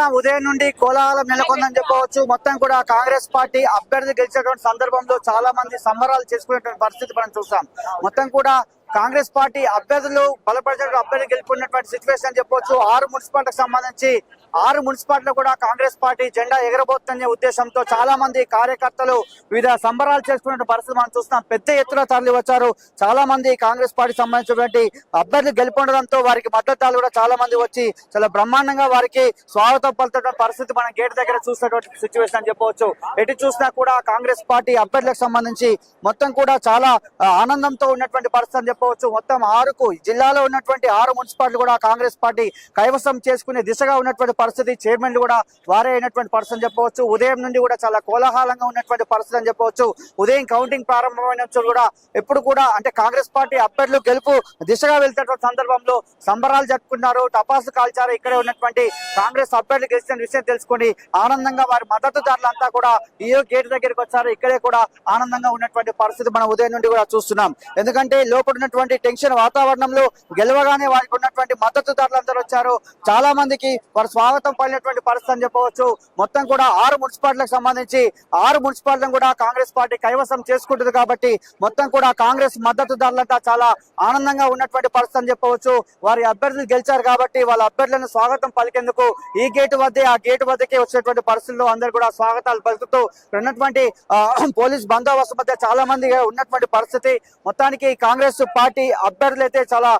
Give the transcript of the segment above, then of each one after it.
చూస్తున్నాం ఉదయం నుండి కోలాహలం నెలకొందని చెప్పవచ్చు. మొత్తం కూడా కాంగ్రెస్ పార్టీ అభ్యర్థి గెలిచేటువంటి సందర్భంలో చాలా మంది సంబరాలు చేసుకునేటువంటి పరిస్థితి మనం చూస్తాం. మొత్తం కూడా కాంగ్రెస్ పార్టీ అభ్యర్థులు బలపరిచిన అభ్యర్థి గెలుపుకున్నటువంటి సిచ్యువేషన్ చెప్పవచ్చు. 6 మున్సిపాలిటీకి సంబంధించి 6 మున్సిపాలిటీలో కూడా కాంగ్రెస్ పార్టీ జెండా ఎగరబోతుందనే ఉద్దేశంతో చాలా మంది కార్యకర్తలు వివిధ సంబరాలు చేసుకునే పరిస్థితి మనం చూస్తున్నాం. పెద్ద ఎత్తున తరలి వచ్చారు. చాలా మంది కాంగ్రెస్ పార్టీ సంబంధించినటువంటి అభ్యర్థులు గెలుపొందడంతో వారికి మద్దతు కూడా చాలా మంది వచ్చి చాలా బ్రహ్మాండంగా వారికి స్వాగతం పలుతున్న పరిస్థితి మనం గేట్ దగ్గర చూసినటువంటి సిచ్యువేషన్ అని చెప్పవచ్చు. ఎటు చూసినా కూడా కాంగ్రెస్ పార్టీ అభ్యర్థులకు సంబంధించి మొత్తం కూడా చాలా ఆనందంతో ఉన్నటువంటి పరిస్థితి అని చెప్పవచ్చు. మొత్తం 6 జిల్లాలో ఉన్నటువంటి 6 మున్సిపాలిటీలు కూడా కాంగ్రెస్ పార్టీ కైవసం చేసుకునే దిశగా ఉన్నటువంటి పరిస్థితి. చైర్మన్ కూడా వారే అయినటువంటి పరిస్థితి అని చెప్పవచ్చు. ఉదయం నుండి కూడా చాలా కోలాహలంగా ఉన్నటువంటి పరిస్థితి అని చెప్పవచ్చు. ఉదయం కౌంటింగ్ ప్రారంభమైన కూడా ఎప్పుడు కూడా అంటే కాంగ్రెస్ పార్టీ అభ్యర్థులు గెలుపు దిశగా వెళ్తున్నటువంటి సందర్భంలో సంబరాలు జరుపుకున్నారు, టపాసు కాల్చారు. ఇక్కడే ఉన్నటువంటి కాంగ్రెస్ అభ్యర్థులు గెలిచిన విషయం తెలుసుకొని ఆనందంగా వారి మద్దతుదారులంతా కూడా ఈ గేట్ దగ్గరికి వచ్చారు. ఇక్కడే కూడా ఆనందంగా ఉన్నటువంటి పరిస్థితి మనం ఉదయం నుండి కూడా చూస్తున్నాం. ఎందుకంటే లోపల ఉన్నటువంటి టెన్షన్ వాతావరణంలో గెలవగానే వారికి ఉన్నటువంటి మద్దతుదారులందరూ వచ్చారు. చాలా మందికి వారు స్వాగతం పలినటువంటి పరిస్థితి అని చెప్పవచ్చు. మొత్తం కూడా 6 మున్సిపాలిటీలకు సంబంధించి 6 మున్సిపాలిటీలను కూడా కాంగ్రెస్ పార్టీ కైవసం చేసుకుంటుంది కాబట్టి మొత్తం కూడా కాంగ్రెస్ మద్దతుదారులంతా చాలా ఆనందంగా ఉన్నటువంటి పరిస్థితి అని చెప్పవచ్చు. వారి అభ్యర్థులు గెలిచారు కాబట్టి వాళ్ళ అభ్యర్థులను స్వాగతం పలికేందుకు ఈ గేటు వద్దే ఆ గేటు వద్దకే వచ్చేటువంటి పరిస్థితుల్లో అందరూ కూడా స్వాగతాలు పలుకుతూ ఉన్నటువంటి పోలీస్ బందోబస్తు మధ్య చాలా మంది ఉన్నటువంటి పరిస్థితి. మొత్తానికి కాంగ్రెస్ పార్టీ అభ్యర్థులు అయితే చాలా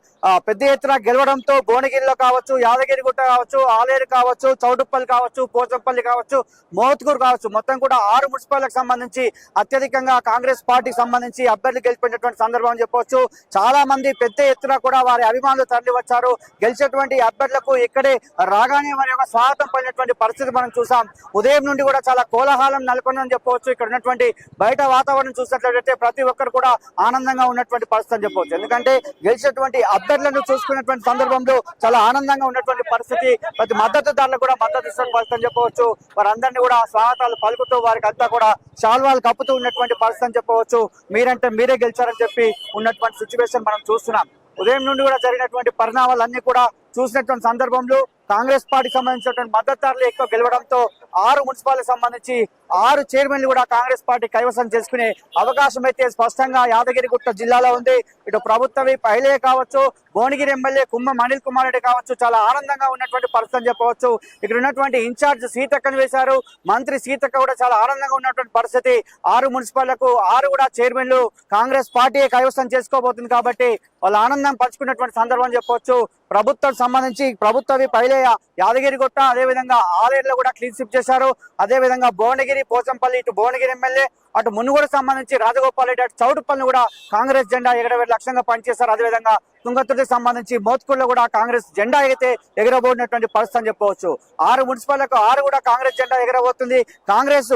పెద్ద ఎత్తున గెలవడంతో భువనగిరిలో కావచ్చు, యాదగిరిగుట్ట కావచ్చు, ఆలేరు కావచ్చు, చౌటుప్పల్లి కావచ్చు, పోచంపల్లి కావచ్చు, మోత్కూరు కావచ్చు, మొత్తం కూడా 6 మున్సిపాలిటీలకు సంబంధించి అత్యధికంగా కాంగ్రెస్ పార్టీకి సంబంధించి అభ్యర్థులు గెలిపినటువంటి సందర్భం అని చెప్పవచ్చు. చాలా మంది పెద్ద ఎత్తున కూడా వారి అభిమానులు తరలి వచ్చారు. గెలిచేటువంటి అభ్యర్థులకు ఇక్కడే రాగానే వారి యొక్క స్వాగతం పడినటువంటి పరిస్థితి మనం చూసాం. ఉదయం నుండి కూడా చాలా కోలాహలం నెలకొందని చెప్పవచ్చు. ఇక్కడ ఉన్నటువంటి బయట వాతావరణం చూసినట్లయితే ప్రతి ఒక్కరు కూడా ఆనందంగా ఉన్నటువంటి పరిస్థితి అని చెప్పవచ్చు. ఎందుకంటే గెలిచేటువంటి అభ్యర్థులను చూసుకున్నటువంటి సందర్భంలో చాలా ఆనందంగా ఉన్నటువంటి పరిస్థితి. ప్రతి మద్దతుదారులకు కూడా మద్దతు ఇస్తున్న పరిస్థితి అని చెప్పవచ్చు. వారందరినీ కూడా స్వాగతాలు పలుకుతూ వారికి అంతా కూడా శాల్వాలు కప్పుతూ ఉన్నటువంటి పరిస్థితి అని చెప్పవచ్చు. మీరంటే మీరే గెలిచారని చెప్పి ఉన్నటువంటి సిచ్యువేషన్ మనం చూస్తున్నాం. ఉదయం నుండి కూడా జరిగినటువంటి పరిణామాలన్నీ కూడా చూసినటువంటి సందర్భంలో కాంగ్రెస్ పార్టీకి సంబంధించినటువంటి మద్దతుదారులు ఎక్కువ గెలవడంతో 6 మున్సిపాలిటీకి సంబంధించి 6 చైర్మన్లు కూడా కాంగ్రెస్ పార్టీ కైవసం చేసుకునే అవకాశం అయితే స్పష్టంగా యాదగిరిగుట్ట జిల్లాలో ఉంది. ఇటు ప్రభుత్వవి పైలే కావచ్చు, భువనగిరి ఎమ్మెల్యే కుమ్మం అనిల్ కుమార్ రెడ్డి కావచ్చు, చాలా ఆనందంగా ఉన్నటువంటి పరిస్థితి అని చెప్పవచ్చు. ఇక్కడ ఉన్నటువంటి ఇన్ఛార్జ్ సీతక్కను వేశారు. మంత్రి సీతక్క కూడా చాలా ఆనందంగా ఉన్నటువంటి పరిస్థితి. 6 మున్సిపాలిటీలకు 6 కూడా చైర్మన్లు కాంగ్రెస్ పార్టీ కైవసం చేసుకోబోతుంది కాబట్టి వాళ్ళ ఆనందం పంచుకున్నటువంటి సందర్భం చెప్పవచ్చు. ప్రభుత్వం సంబంధించి ప్రభుత్వవి పైలే యాదగిరిగుట్ట, అదేవిధంగా ఆలేరులో కూడా క్లీన్ స్వీప్ చేశారు. అదేవిధంగా భువనగిరి, పోచంపల్లి, ఇటు భువనగిరి ఎమ్మెల్యే, అటు మునుగోడు సంబంధించి రాజగోపాల్ రెడ్డి, అటు చౌటుప్పల్ని కూడా కాంగ్రెస్ జెండా ఎగరవేట లక్ష్యంగా పనిచేశారు. అదేవిధంగా తుంగతుర్తికి సంబంధించి మోత్కూరులో కూడా కాంగ్రెస్ జెండా అయితే ఎగరబోడినటువంటి పరిస్థితి అని చెప్పవచ్చు. 6 మున్సిపాలిటీలకు 6 కూడా కాంగ్రెస్ జెండా ఎగరబోతుంది. కాంగ్రెస్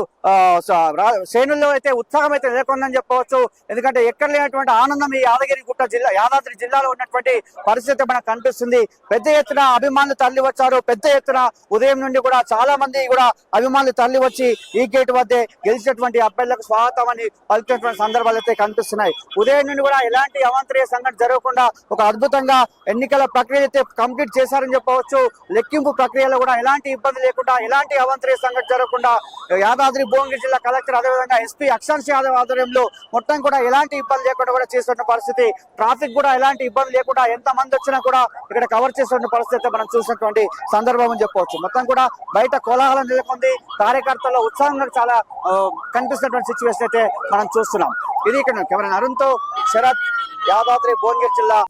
శ్రేణుల్లో అయితే ఉత్సాహం అయితే నెలకొందని చెప్పవచ్చు. ఎందుకంటే ఎక్కడ లేనటువంటి ఆనందం ఈ యాదాద్రి జిల్లాలో ఉన్నటువంటి పరిస్థితి మనకు కనిపిస్తుంది. పెద్ద ఎత్తున అభిమానులు తరలి వచ్చారు. పెద్ద ఎత్తున ఉదయం నుండి కూడా చాలా మంది కూడా అభిమానులు తరలి వచ్చి ఈ గేటు వద్దే గెలిచినటువంటి అభ్యర్థులకు స్వాగతం అని పలుకుతున్నటువంటి సందర్భాలు అయితే కనిపిస్తున్నాయి. ఉదయం నుండి కూడా ఎలాంటి అవాంతరీయ సంఘటన జరగకుండా ఒక అద్భుతంగా ఎన్నికల ప్రక్రియ అయితే కంప్లీట్ చేశారని చెప్పవచ్చు. లెక్కింపు ప్రక్రియలో కూడా ఎలాంటి ఇబ్బంది లేకుండా, ఎలాంటి అవాంతరీయ సంఘటన జరగకుండా యాదాద్రి భువనగిరి జిల్లా కలెక్టర్, అదేవిధంగా ఎస్పీ అక్షాంశ్ యాదవ్ ఆధ్వర్యంలో మొత్తం కూడా ఎలాంటి ఇబ్బంది లేకుండా కూడా చేస్తున్న పరిస్థితి. ట్రాఫిక్ కూడా ఎలాంటి ఇబ్బంది లేకుండా ఎంత మంది వచ్చినా కూడా ఇక్కడ కవర్ చేస్తున్న పరిస్థితి మనం చూసినటువంటి సందర్భం అని చెప్పవచ్చు. మొత్తం కూడా బయట కోలాహలం నెలకొంది. కార్యకర్తల ఉత్సాహంగా చాలా కనిపిస్తున్నటువంటి సిచ్యువేషన్ అయితే మనం చూస్తున్నాం. ఇది ఇక్కడ కెమెరా అరుణ్తో శరత్, యాదాద్రి భువనగిరి జిల్లా.